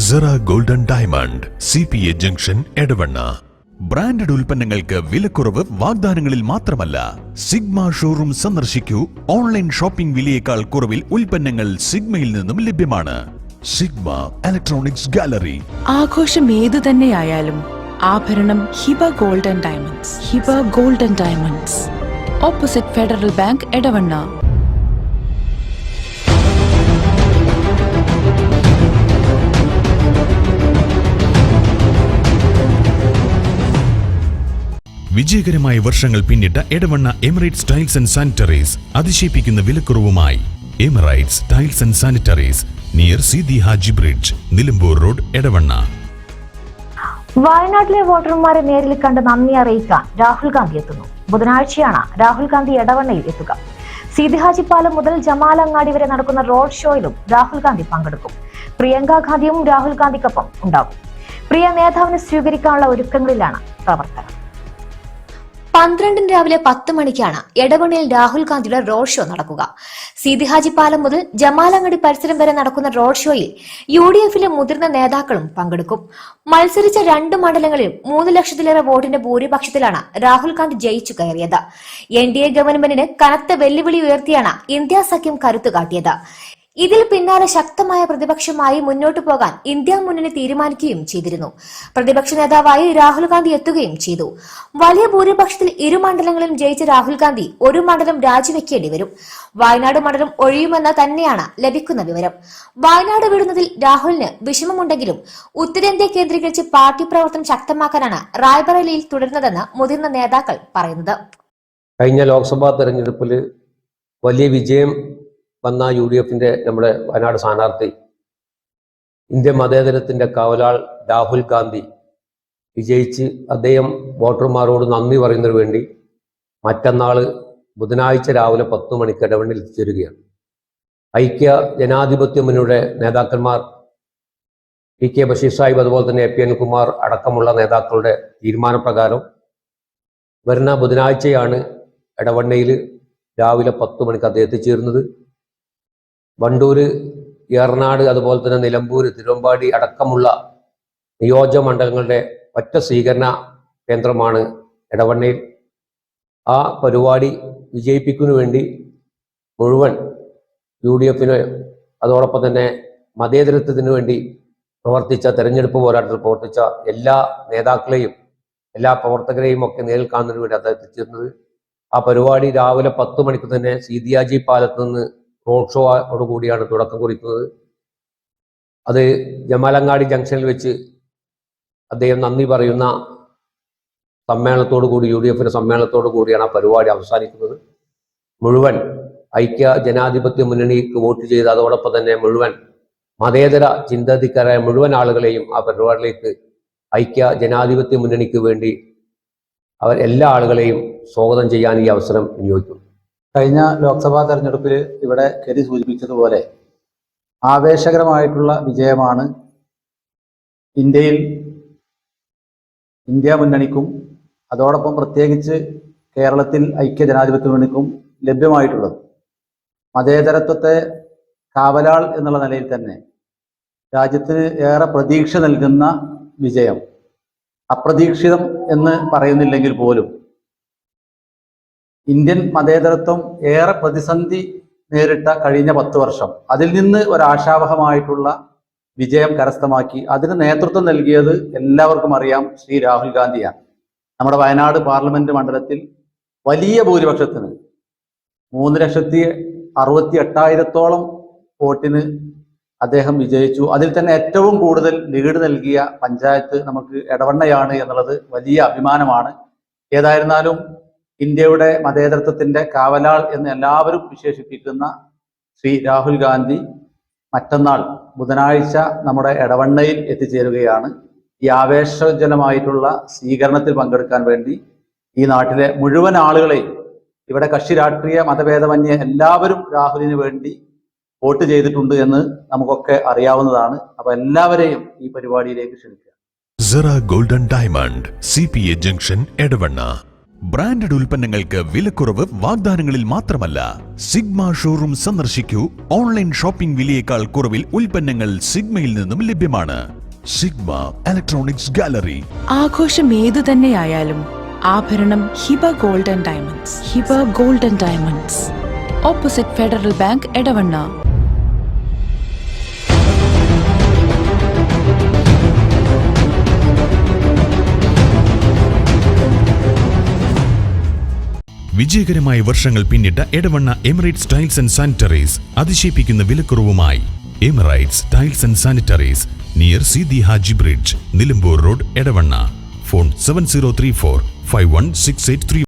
Cera golden diamond CPA junction Edavanna. Branded ഉൽപ്പന്നങ്ങൾക്ക് വിലക്കുറവ് വാഗ്ദാനങ്ങളിൽ മാത്രമല്ല, സിഗ്മ ഷോറൂം സന്ദർശിക്കൂ. ഓൺലൈൻ ഷോപ്പിംഗ് വിലയേക്കാൾ കുറവിൽ ഉൽപ്പന്നങ്ങൾ സിഗ്മയിൽ നിന്നും ലഭ്യമാണ്. Sigma electronics gallery. ആഘോഷം ഏതു തന്നെയായാലും ആഭരണം Hiba golden diamonds. Hiba golden diamonds, opposite Federal Bank, Edavanna. വിജയകരമായ വർഷങ്ങൾ പിന്നിട്ട Edavanna Emirates tiles and sanitaries അതിശയിപ്പിക്കുന്ന വിലക്കുറവുമായി. Emirates tiles and sanitaries, near Seethi Haji bridge, Nilambur road, Edavanna. വയനാട്ടിലെ വോട്ടർമാരെ നേരിൽ കണ്ട് നന്ദി അറിയിക്കാൻ രാഹുൽ ഗാന്ധി എത്തുന്നു. ബുധനാഴ്ചയാണ് രാഹുൽ ഗാന്ധി എടവണ്ണയിൽ എത്തുക. സീതി ഹാജി പാലം മുതൽ ജമാലങ്ങാടി വരെ നടക്കുന്ന റോഡ് ഷോയിലും രാഹുൽ ഗാന്ധി പങ്കെടുക്കും. പ്രിയങ്ക ഗാന്ധിയും രാഹുൽ ഗാന്ധിക്കൊപ്പം ഉണ്ടാകും. പ്രിയ നേതാവിനെ സ്വീകരിക്കാനുള്ള ഒരുക്കങ്ങളിലാണ് പ്രവർത്തകർ. 12 രാവിലെ 10 മണിക്കാണ് എടവണ്ണയിൽ രാഹുൽ ഗാന്ധിയുടെ റോഡ് ഷോ നടക്കുക. സീതി ഹാജി പാലം മുതൽ ജമാലങ്ങാടി പരിസരം വരെ നടക്കുന്ന റോഡ് ഷോയിൽ UDF-ലെ മുതിർന്ന നേതാക്കളും പങ്കെടുക്കും. മത്സരിച്ച 2 മണ്ഡലങ്ങളിലും 3 ലക്ഷത്തിലേറെ വോട്ടിന്റെ ഭൂരിപക്ഷത്തിലാണ് രാഹുൽ ഗാന്ധി ജയിച്ചു കയറിയത്. NDA ഗവൺമെന്റിന് കനത്ത വെല്ലുവിളി ഉയർത്തിയാണ് ഇന്ത്യ സഖ്യം കരുത്തു കാട്ടിയത്. ഇതിൽ പിന്നാലെ ശക്തമായ പ്രതിപക്ഷമായി മുന്നോട്ടു പോകാൻ ഇന്ത്യ മുന്നണി തീരുമാനിക്കുകയും ചെയ്തിരുന്നു. പ്രതിപക്ഷ നേതാവായി രാഹുൽ ഗാന്ധി എത്തുകയും ചെയ്തു. വലിയ ഭൂരിപക്ഷത്തിൽ 2 മണ്ഡലങ്ങളിലും ജയിച്ച രാഹുൽ ഗാന്ധി 1 മണ്ഡലം രാജിവെക്കേണ്ടി വരും. വയനാട് മണ്ഡലം ഒഴിയുമെന്ന് തന്നെയാണ് ലഭിക്കുന്ന വിവരം. വയനാട് വിടുന്നതിൽ രാഹുലിന് വിഷമമുണ്ടെങ്കിലും ഉത്തരേന്ത്യ കേന്ദ്രീകരിച്ച് പാർട്ടി പ്രവർത്തനം ശക്തമാക്കാനാണ് റായ്ബറേലിയിൽ തുടരുന്നതെന്ന് മുതിർന്ന നേതാക്കൾ പറയുന്നത്. കഴിഞ്ഞ ലോക്സഭാ തെരഞ്ഞെടുപ്പിൽ വലിയ വിജയം വന്ന UDF-ന്റെ നമ്മുടെ വയനാട് സ്ഥാനാർത്ഥി, ഇന്ത്യൻ മതേതരത്തിന്റെ കാവലാൾ രാഹുൽ ഗാന്ധി വിജയിച്ച് അദ്ദേഹം വോട്ടർമാരോട് നന്ദി പറയുന്നതിന് വേണ്ടി മറ്റന്നാൾ ബുധനാഴ്ച രാവിലെ 10 മണിക്ക് എടവണ്ണയിൽ എത്തിച്ചേരുകയാണ്. ഐക്യ ജനാധിപത്യ മുന്നണിയുടെ നേതാക്കന്മാർ PK ബഷീർ സാഹിബ്, അതുപോലെ തന്നെ AP അനിൽകുമാർ അടക്കമുള്ള നേതാക്കളുടെ തീരുമാനപ്രകാരം വരുന്ന ബുധനാഴ്ചയാണ് എടവണ്ണയിൽ രാവിലെ 10 മണിക്ക് അദ്ദേഹം എത്തിച്ചേരുന്നത്. വണ്ടൂര്, ഏറനാട്, അതുപോലെ തന്നെ നിലമ്പൂർ, തിരുവമ്പാടി അടക്കമുള്ള നിയോജക മണ്ഡലങ്ങളുടെ ഒറ്റ സ്വീകരണ കേന്ദ്രമാണ് എടവണ്ണയിൽ. ആ പരിപാടി വിജയിപ്പിക്കുന്നതിനു വേണ്ടി മുഴുവൻ UDF-ന് അതോടൊപ്പം തന്നെ മതേതരത്വത്തിനു വേണ്ടി പ്രവർത്തിച്ച, തെരഞ്ഞെടുപ്പ് പോരാട്ടത്തിൽ പ്രവർത്തിച്ച എല്ലാ നേതാക്കളെയും എല്ലാ പ്രവർത്തകരെയും ഒക്കെ നേരിൽ കാണുന്നതിന് വേണ്ടി അദ്ദേഹം എത്തിച്ചേർന്നത്. ആ പരിപാടി രാവിലെ 10 മണിക്ക് തന്നെ സീതി ഹാജി പാലത്ത് നിന്ന് റോഡ് ഷോയോടുകൂടിയാണ് തുടക്കം കുറിക്കുന്നത്. അത് ജമാലങ്ങാടി ജംഗ്ഷനിൽ വെച്ച് അദ്ദേഹം നന്ദി പറയുന്ന സമ്മേളനത്തോടു കൂടി, UDF-ന്റെ സമ്മേളനത്തോടു കൂടിയാണ് ആ പരിപാടി അവസാനിക്കുന്നത്. മുഴുവൻ ഐക്യ ജനാധിപത്യ മുന്നണിക്ക് വോട്ട് ചെയ്ത് അതോടൊപ്പം തന്നെ മുഴുവൻ മതേതര ചിന്താധിക്കാരായ മുഴുവൻ ആളുകളെയും ആ പരിപാടിയിലേക്ക് ഐക്യ ജനാധിപത്യ മുന്നണിക്ക് വേണ്ടി അവർ എല്ലാ ആളുകളെയും സ്വാഗതം ചെയ്യാൻ ഈ അവസരം വിനിയോഗിക്കും. കഴിഞ്ഞ ലോക്സഭാ തെരഞ്ഞെടുപ്പിൽ ഇവിടെ കെരി സൂചിപ്പിച്ചതുപോലെ ആവേശകരമായിട്ടുള്ള വിജയമാണ് ഇന്ത്യ മുന്നണിക്കും അതോടൊപ്പം പ്രത്യേകിച്ച് കേരളത്തിൽ ഐക്യ ജനാധിപത്യ മുന്നണിക്കും ലഭ്യമായിട്ടുള്ളത്. മതേതരത്വത്തെ കാവലാൾ എന്നുള്ള നിലയിൽ തന്നെ രാജ്യത്തിന് ഏറെ പ്രതീക്ഷ നൽകുന്ന വിജയം. അപ്രതീക്ഷിതം എന്ന് പറയുന്നില്ലെങ്കിൽ പോലും ഇന്ത്യൻ മതേതരത്വം ഏറെ പ്രതിസന്ധി നേരിട്ട കഴിഞ്ഞ 10 വർഷം, അതിൽ നിന്ന് ഒരാശാവഹമായിട്ടുള്ള വിജയം കരസ്ഥമാക്കി അതിന് നേതൃത്വം നൽകിയത് എല്ലാവർക്കും അറിയാം, ശ്രീ രാഹുൽ ഗാന്ധിയാണ്. നമ്മുടെ വയനാട് പാർലമെന്റ് മണ്ഡലത്തിൽ വലിയ ഭൂരിപക്ഷത്തിന് 3,68,000 വോട്ടിന് അദ്ദേഹം വിജയിച്ചു. അതിൽ തന്നെ ഏറ്റവും കൂടുതൽ ലീഡ് നൽകിയ പഞ്ചായത്ത് നമുക്ക് എടവണ്ണയാണ് എന്നുള്ളത് വലിയ അഭിമാനമാണ്. ഏതായിരുന്നാലും ഇന്ത്യയുടെ മതേതരത്വത്തിന്റെ കാവലാൾ എന്ന് എല്ലാവരും വിശേഷിപ്പിക്കുന്ന ശ്രീ രാഹുൽ ഗാന്ധി മറ്റന്നാൾ ബുധനാഴ്ച നമ്മുടെ എടവണ്ണയിൽ എത്തിച്ചേരുകയാണ്. ഈ ആവേശജനമായിട്ടുള്ള സ്വീകരണത്തിൽ പങ്കെടുക്കാൻ വേണ്ടി ഈ നാട്ടിലെ മുഴുവൻ ആളുകളെയും, ഇവിടെ കക്ഷി രാഷ്ട്രീയ മതഭേദമന്യേ എല്ലാവരും രാഹുലിന് വേണ്ടി വോട്ട് ചെയ്തിട്ടുണ്ട് എന്ന് നമുക്കൊക്കെ അറിയാവുന്നതാണ്. അപ്പൊ എല്ലാവരെയും ഈ പരിപാടിയിലേക്ക് ക്ഷണിക്കുക. Sera golden diamond CPA junction, Edavanna. Branded ഉൽപ്പന്നങ്ങൾക്ക് വിലക്കുറവ് വാഗ്ദാനങ്ങളിൽ മാത്രമല്ല, സിഗ്മ ഷോറൂം സന്ദർശിക്കൂ. ഓൺലൈൻ ഷോപ്പിംഗ് വിലയേക്കാൾ കുറവിൽ ഉൽപ്പന്നങ്ങൾ സിഗ്മയിൽ നിന്നും ലഭ്യമാണ്. Sigma electronics gallery. ആഘോഷം ഏതു തന്നെയായാലും ആഭരണം Hiba golden diamonds. Hiba golden diamonds, opposite Federal Bank, Edavanna. വിജയകരമായ വർഷങ്ങൾ പിന്നിട്ട Edavanna Emirates tiles and sanitaries അതിശയിപ്പിക്കുന്ന വിലക്കുറവുമായി. Emirates tiles and sanitaries, near Seethi Haji bridge, Nilambur road, Edavanna. Phone 7034 516831.